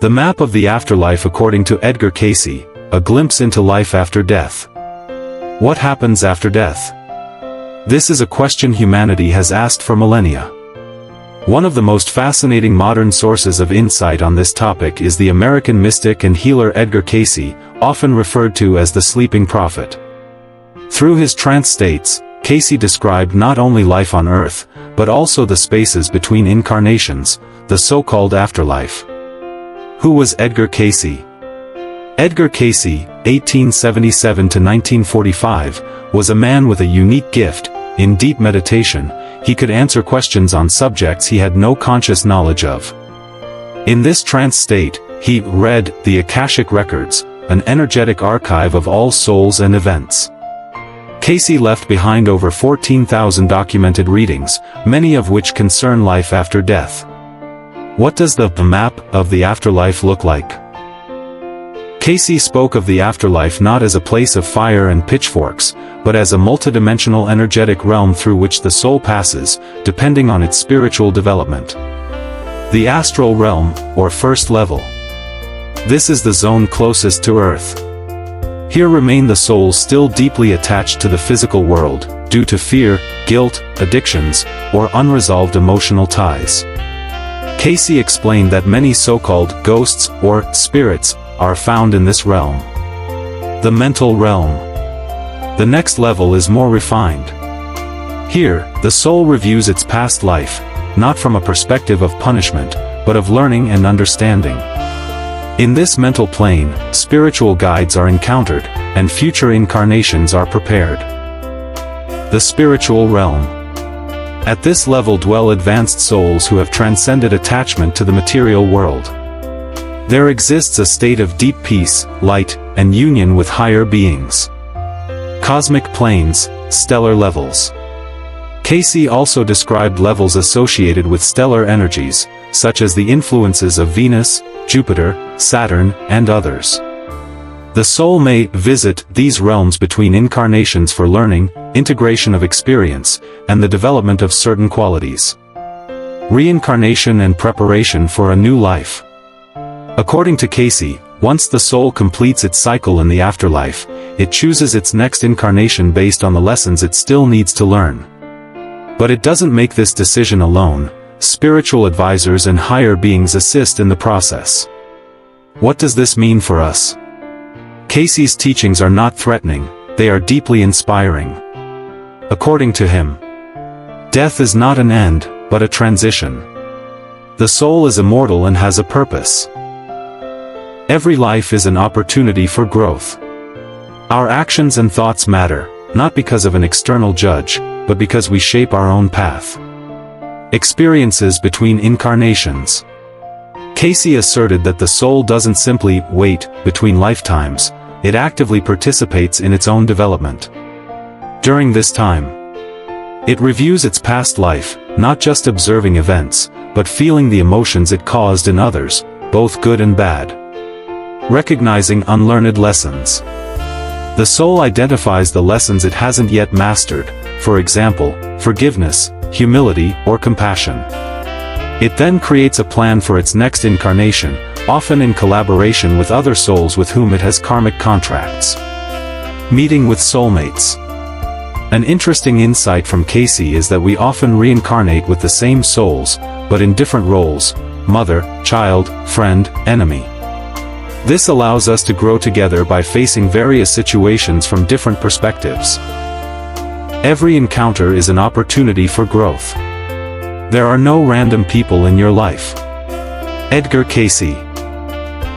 The Map of the Afterlife according to Edgar Cayce, a glimpse into life after death. What happens after death? This is a question humanity has asked for millennia. One of the most fascinating modern sources of insight on this topic is the American mystic and healer Edgar Cayce, often referred to as the sleeping prophet. Through his trance states, Cayce described not only life on Earth, but also the spaces between incarnations, the so-called afterlife. Who was Edgar Cayce? Edgar Cayce, 1877–1945, was a man with a unique gift. In deep meditation, he could answer questions on subjects he had no conscious knowledge of. In this trance state, he read the Akashic Records, an energetic archive of all souls and events. Cayce left behind over 14,000 documented readings, many of which concern life after death. What does the map of the afterlife look like? Cayce spoke of the afterlife not as a place of fire and pitchforks, but as a multidimensional energetic realm through which the soul passes, depending on its spiritual development. The astral realm, or first level. This is the zone closest to Earth. Here remain the souls still deeply attached to the physical world, due to fear, guilt, addictions, or unresolved emotional ties. Cayce explained that many so-called ghosts, or spirits, are found in this realm. The mental realm. The next level is more refined. Here, the soul reviews its past life, not from a perspective of punishment, but of learning and understanding. In this mental plane, spiritual guides are encountered, and future incarnations are prepared. The spiritual realm. At this level dwell advanced souls who have transcended attachment to the material world. There exists a state of deep peace, light, and union with higher beings. Cosmic planes, stellar levels. Cayce also described levels associated with stellar energies, such as the influences of Venus, Jupiter, Saturn, and others. The soul may visit these realms between incarnations for learning, integration of experience, and the development of certain qualities. Reincarnation and preparation for a new life. According to Cayce, once the soul completes its cycle in the afterlife, it chooses its next incarnation based on the lessons it still needs to learn. But it doesn't make this decision alone. Spiritual advisors and higher beings assist in the process. What does this mean for us? Cayce's teachings are not threatening, they are deeply inspiring. According to him, death is not an end, but a transition. The soul is immortal and has a purpose. Every life is an opportunity for growth. Our actions and thoughts matter, not because of an external judge, but because we shape our own path. Experiences between incarnations. Cayce asserted that the soul doesn't simply wait between lifetimes, it actively participates in its own development. During this time, it reviews its past life, not just observing events, but feeling the emotions it caused in others, both good and bad. Recognizing unlearned lessons. The soul identifies the lessons it hasn't yet mastered, for example, forgiveness, humility, or compassion. It then creates a plan for its next incarnation, often in collaboration with other souls with whom it has karmic contracts. Meeting with soulmates. An interesting insight from Cayce is that we often reincarnate with the same souls, but in different roles: mother, child, friend, enemy. This allows us to grow together by facing various situations from different perspectives. Every encounter is an opportunity for growth. There are no random people in your life. Edgar Cayce.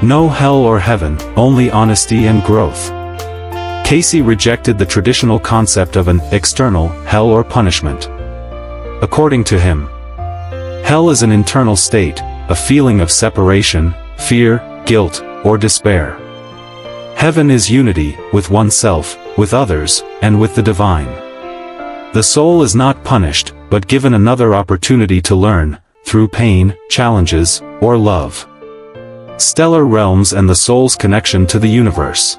No hell or heaven, only honesty and growth. Cayce rejected the traditional concept of an external hell or punishment. According to him, hell is an internal state, a feeling of separation, fear, guilt, or despair. Heaven is unity, with oneself, with others, and with the divine. The soul is not punished, but given another opportunity to learn, through pain, challenges, or love. Stellar realms and the soul's connection to the universe.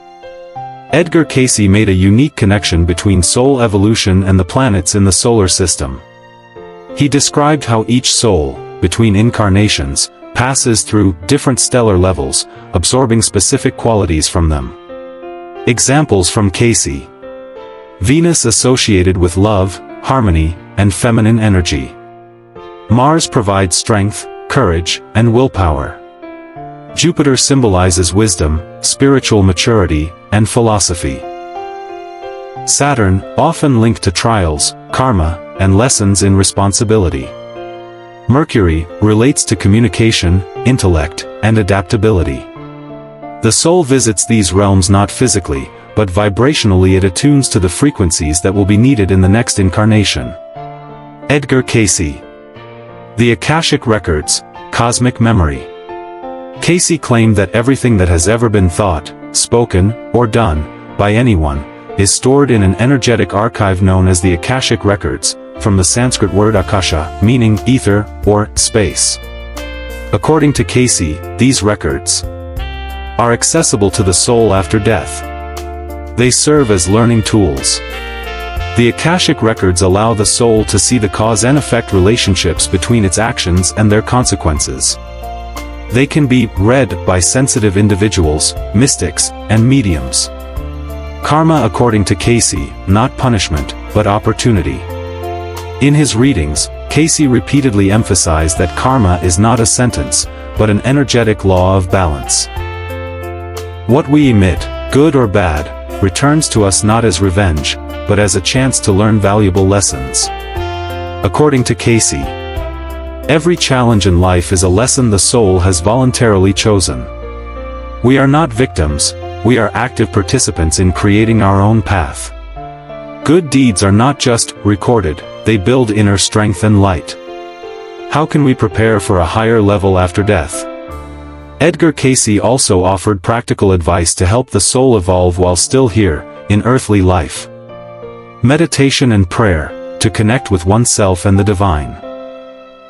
Edgar Cayce made a unique connection between soul evolution and the planets in the solar system. He described how each soul, between incarnations, passes through different stellar levels, absorbing specific qualities from them. Examples from Cayce. Venus associated with love, harmony, and feminine energy. Mars provides strength, courage, and willpower. Jupiter symbolizes wisdom, spiritual maturity, and philosophy. Saturn, often linked to trials, karma, and lessons in responsibility. Mercury, relates to communication, intellect, and adaptability. The soul visits these realms not physically, but vibrationally. It attunes to the frequencies that will be needed in the next incarnation. Edgar Cayce. The Akashic Records, Cosmic Memory. Cayce claimed that everything that has ever been thought, spoken, or done, by anyone, is stored in an energetic archive known as the Akashic Records, from the Sanskrit word akasha, meaning ether, or space. According to Cayce, these records are accessible to the soul after death. They serve as learning tools. The Akashic Records allow the soul to see the cause and effect relationships between its actions and their consequences. They can be read by sensitive individuals, mystics, and mediums. Karma, according to Cayce, not punishment, but opportunity. In his readings, Cayce repeatedly emphasized that karma is not a sentence, but an energetic law of balance. What we emit, good or bad, returns to us not as revenge, but as a chance to learn valuable lessons. According to Cayce, every challenge in life is a lesson the soul has voluntarily chosen. We are not victims, we are active participants in creating our own path. Good deeds are not just recorded, they build inner strength and light. How can we prepare for a higher level after death? Edgar Cayce also offered practical advice to help the soul evolve while still here, in earthly life. Meditation and prayer, to connect with oneself and the divine.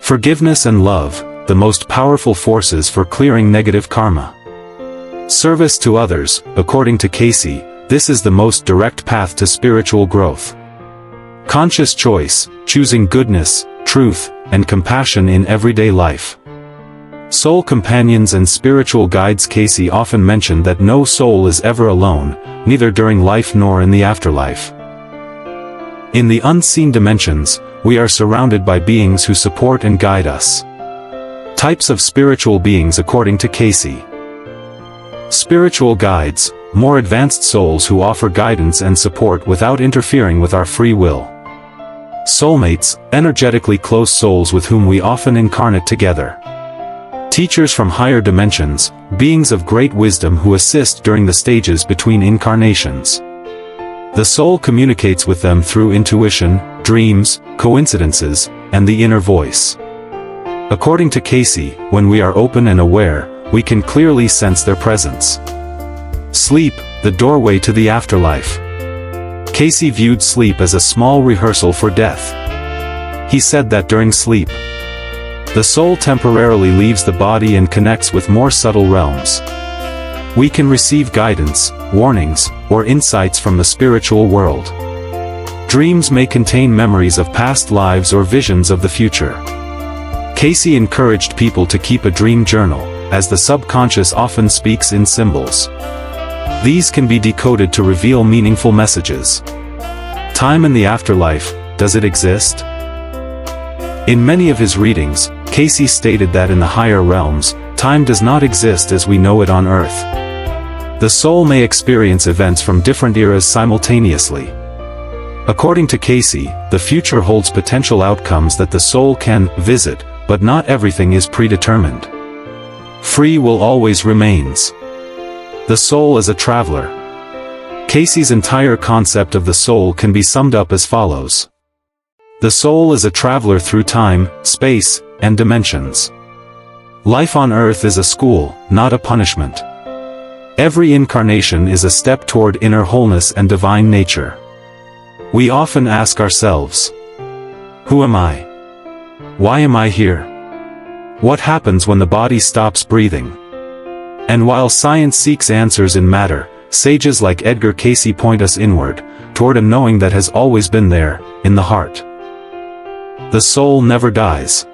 Forgiveness and love, the most powerful forces for clearing negative karma. Service to others, according to Cayce, this is the most direct path to spiritual growth. Conscious choice, choosing goodness, truth, and compassion in everyday life. Soul companions and spiritual guides. Cayce often mentioned that no soul is ever alone, neither during life nor in the afterlife. In the unseen dimensions, we are surrounded by beings who support and guide us. Types of spiritual beings according to Cayce. Spiritual guides, more advanced souls who offer guidance and support without interfering with our free will. Soulmates, energetically close souls with whom we often incarnate together. Teachers from higher dimensions, beings of great wisdom who assist during the stages between incarnations. The soul communicates with them through intuition, dreams, coincidences, and the inner voice. According to Cayce, when we are open and aware, we can clearly sense their presence. Sleep, the doorway to the afterlife. Cayce viewed sleep as a small rehearsal for death. He said that during sleep, the soul temporarily leaves the body and connects with more subtle realms. We can receive guidance, warnings, or insights from the spiritual world. Dreams may contain memories of past lives or visions of the future. Cayce encouraged people to keep a dream journal, as the subconscious often speaks in symbols. These can be decoded to reveal meaningful messages. Time in the afterlife, does it exist? In many of his readings, Cayce stated that in the higher realms, time does not exist as we know it on Earth. The soul may experience events from different eras simultaneously. According to Cayce, the future holds potential outcomes that the soul can visit, but not everything is predetermined. Free will always remains. The soul is a traveler. Cayce's entire concept of the soul can be summed up as follows. The soul is a traveler through time, space, and dimensions. Life on Earth is a school, not a punishment. Every incarnation is a step toward inner wholeness and divine nature. We often ask ourselves, who am I? Why am I here? What happens when the body stops breathing? And while science seeks answers in matter, sages like Edgar Cayce point us inward, toward a knowing that has always been there, in the heart. The soul never dies.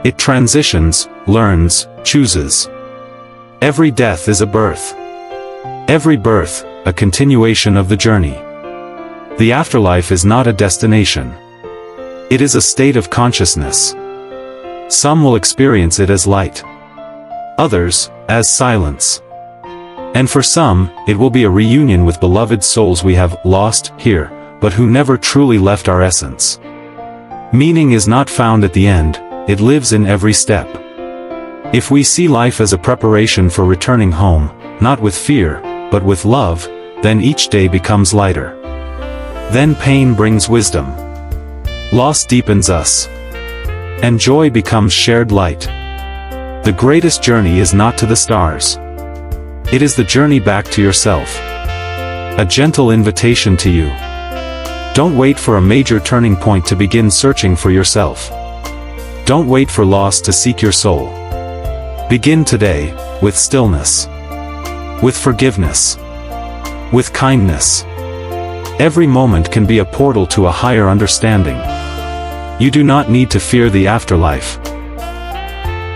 It transitions, learns, chooses. Every death is a birth. Every birth, a continuation of the journey. The afterlife is not a destination. It is a state of consciousness. Some will experience it as light. Others, as silence. And for some, it will be a reunion with beloved souls we have lost here, but who never truly left our essence. Meaning is not found at the end, it lives in every step. If we see life as a preparation for returning home, not with fear, but with love, then each day becomes lighter. Then pain brings wisdom. Loss deepens us. And joy becomes shared light. The greatest journey is not to the stars. It is the journey back to yourself. A gentle invitation to you. Don't wait for a major turning point to begin searching for yourself. Don't wait for loss to seek your soul. Begin today, with stillness. With forgiveness. With kindness. Every moment can be a portal to a higher understanding. You do not need to fear the afterlife.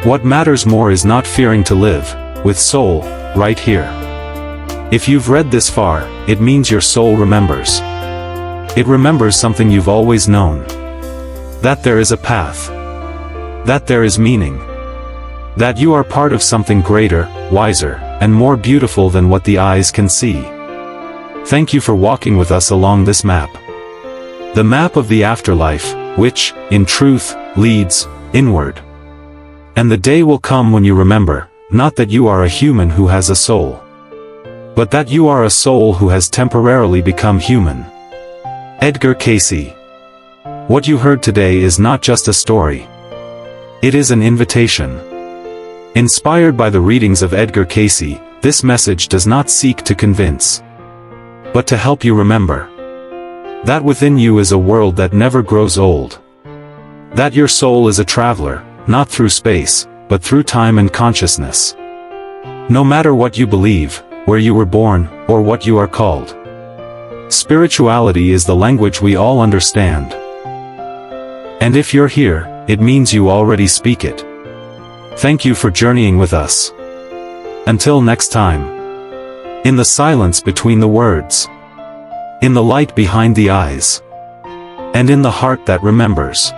What matters more is not fearing to live, with soul, right here. If you've read this far, it means your soul remembers. It remembers something you've always known. That there is a path. That there is meaning. That you are part of something greater, wiser, and more beautiful than what the eyes can see. Thank you for walking with us along this map. The map of the afterlife, which, in truth, leads inward. And the day will come when you remember, not that you are a human who has a soul, but that you are a soul who has temporarily become human. Edgar Cayce. What you heard today is not just a story. It is an invitation. Inspired by the readings of Edgar Cayce, this message does not seek to convince, but to help you remember that within you is a world that never grows old. That your soul is a traveler, not through space, but through time and consciousness. No matter what you believe, where you were born, or what you are called, spirituality is the language we all understand. And if you're here, it means you already speak it. Thank you for journeying with us. Until next time. In the silence between the words. In the light behind the eyes. And in the heart that remembers.